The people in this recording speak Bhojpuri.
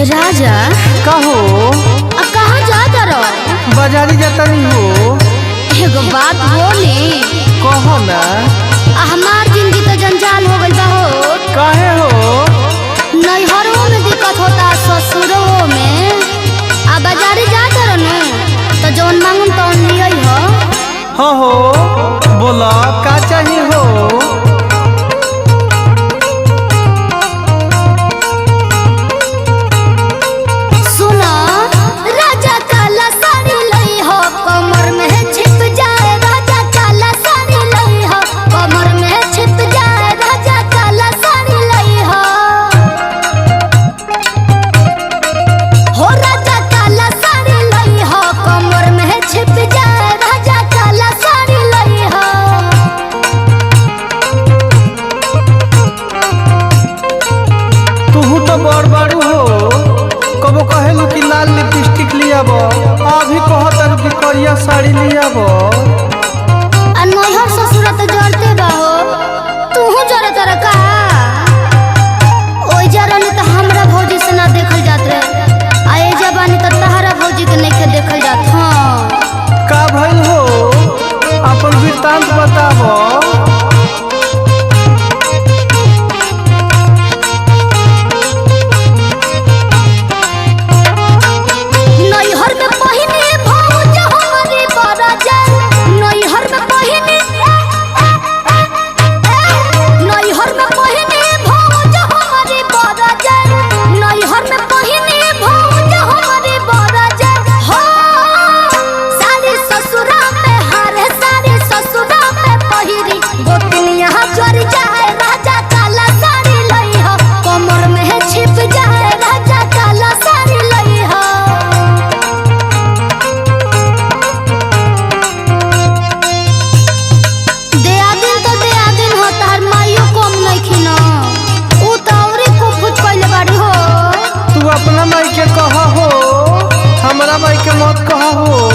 राजा कहो कहाँ जाता रहो? बाजारी जाता नहीं हो। एगो बात बोली। कहो ना। हमार जिंदगी तो जंजाल हो गई बा हो। काहे हो? नैहरों में दिक्कत होता, ससुरों में। आ बाजारी जाता रहो न तो जौन मांगम तो लिया हो। हाँ हो, बोला का चाहिए हो? अभी कहत कि करिया साड़ी लियाब। नैहर ससुर तो जरते बा हो, तूहू जरे तर का? ओइ जरनी तो हमरा भौजी से ना देखल जात रहे, आ ए जबानी तो तहरा भौजी के नहीं देखल जात। हाँ का भइल हो? अपन वृत्तांत बताबो। हमरा माई के मत कहा हो।